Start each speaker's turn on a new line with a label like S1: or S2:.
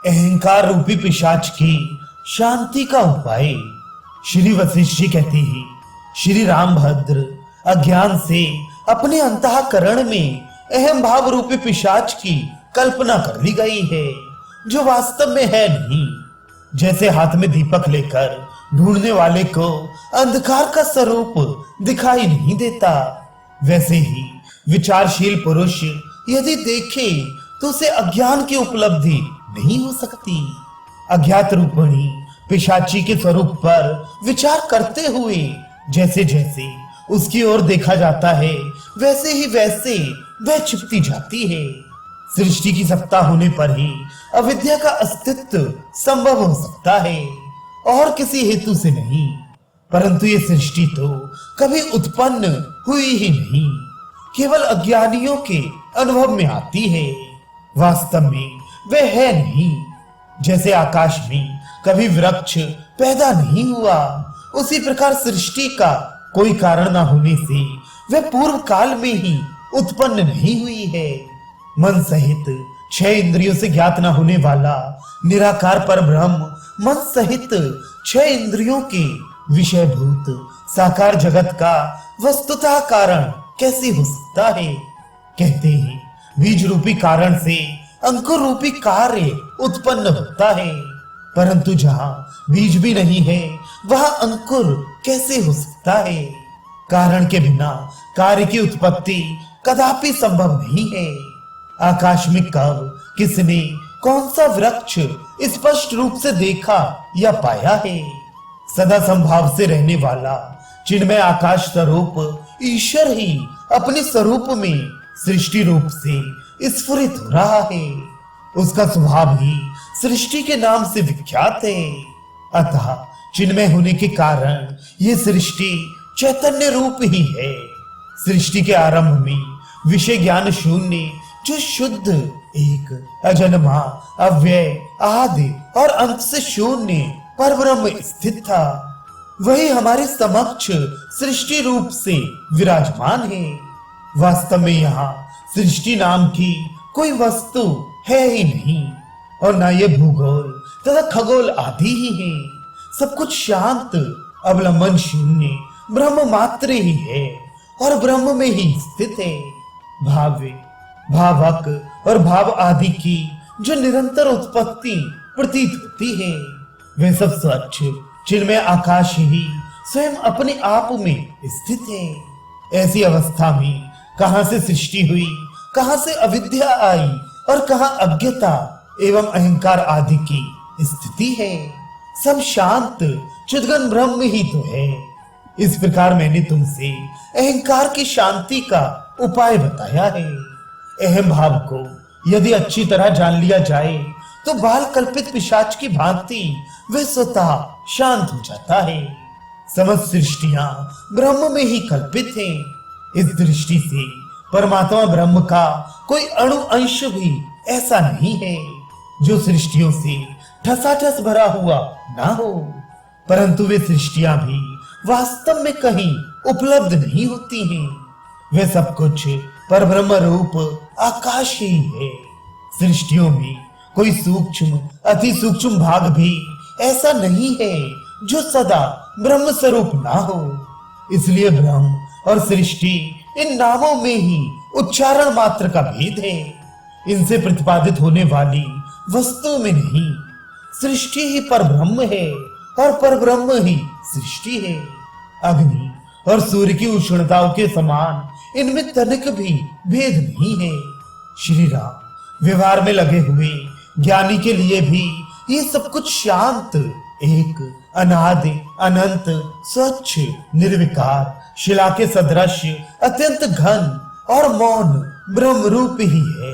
S1: अहंकार रूपी पिशाच की शांति का उपाय। श्री वशिष्ठ जी कहते हैं, श्री रामभद्र अज्ञान से अपने अंतःकरण में अहम भाव रूपी पिशाच की कल्पना कर ली गई है, जो वास्तव में है नहीं। जैसे हाथ में दीपक लेकर ढूंढने वाले को अंधकार का स्वरूप दिखाई नहीं देता, वैसे ही विचारशील पुरुष यदि देखे तो उसे अज्ञान की उपलब्धि नहीं हो सकती। अज्ञात रूपणी पिशाची के स्वरूप पर विचार करते हुए जैसे जैसे उसकी ओर देखा जाता है, वैसे ही वैसे वह छिपती जाती है। सृष्टि की सत्ता होने पर ही अविद्या का अस्तित्व संभव हो सकता है, और किसी हेतु से नहीं। परंतु ये सृष्टि तो कभी उत्पन्न हुई ही नहीं, केवल अज्ञानियों के अनुभव में आती है। वास्तव में वह है नहीं। जैसे आकाश में कभी वृक्ष पैदा नहीं हुआ, उसी प्रकार सृष्टि का कोई कारण न होने से वह पूर्व काल में ही उत्पन्न नहीं हुई है। मन सहित 6 इंद्रियों से ज्ञात न होने वाला निराकार पर ब्रह्म मन सहित 6 इंद्रियों के विषयभूत साकार जगत का वस्तुतः कारण कैसे हो सकता है। कहते हैं, बीज रूपी कारण से अंकुर रूपी कार्य उत्पन्न होता है, परंतु जहां बीज भी नहीं है वहां अंकुर कैसे हो सकता है। कारण के बिना कार्य की उत्पत्ति कदापि संभव नहीं है। आकाश में कब किसने कौन सा वृक्ष स्पष्ट रूप से देखा या पाया है। सदा संभाव से रहने वाला चिन्मय आकाश स्वरूप ईश्वर ही अपने स्वरूप में सृष्टि रूप से स्फुरित हो रहा है। उसका स्वभाव ही सृष्टि के नाम से विख्यात है। अतः चिन्मय होने के कारण ये सृष्टि चैतन्य रूप ही है। सृष्टि के आरंभ में विषय ज्ञान शून्य, जो शुद्ध एक अजन्मा अव्यय आदि और अंत से शून्य परब्रह्म स्थित था, वही हमारे समक्ष सृष्टि रूप से विराजमान है। वास्तव में यहाँ सृष्टि नाम की कोई वस्तु है ही नहीं, और ना ये भूगोल तथा खगोल आदि ही है। सब कुछ शांत अवलंबन शून्य ब्रह्म मात्र ही है, और ब्रह्म में ही स्थित है। भाव्य, भावक और भाव आदि की जो निरंतर उत्पत्ति प्रतीत होती है, वे सब स्वच्छ चिन्मय आकाश ही स्वयं अपने आप में स्थित है। ऐसी अवस्था में कहां से सृष्टि हुई, कहां से अविद्या आई, और कहां अज्ञता एवं अहंकार आदि की स्थिति है। सब शांत चिद्गन ब्रह्म ही तो है। इस प्रकार मैंने तुमसे अहंकार की शांति का उपाय बताया है। अहम भाव को यदि अच्छी तरह जान लिया जाए तो बाल कल्पित पिशाच की भांति वह स्वतः शांत हो जाता है। समस्त सृष्टियां ब्रह्म में ही कल्पित हैं। इस दृष्टि से परमात्मा ब्रह्म का कोई अणु अंश भी ऐसा नहीं है जो सृष्टियों से ठसाठस भरा हुआ ना हो। परंतु वे सृष्टियां भी वास्तव में कहीं उपलब्ध नहीं होती हैं। वे सब कुछ परब्रह्म रूप आकाश ही है। सृष्टियों में कोई सूक्ष्म अति सूक्ष्म भाग भी ऐसा नहीं है जो सदा ब्रह्म स्वरूप ना हो। इसलिए ब्रह्म और सृष्टि इन नामों में ही उच्चारण मात्र का भेद है। इनसे प्रतिपादित होने वाली वस्तु में नहीं। सृष्टि ही परब्रह्म है और परब्रह्म ही सृष्टि है। अग्नि और सूर्य की उष्णताओं के समान इनमें तनिक भी भेद नहीं है। श्री राम व्यवहार में लगे हुए ज्ञानी के लिए भी ये सब कुछ शांत, एक अनादि अनंत स्वच्छ निर्विकार शिला के सदृश अत्यंत घन और मौन ब्रह्म रूप ही है।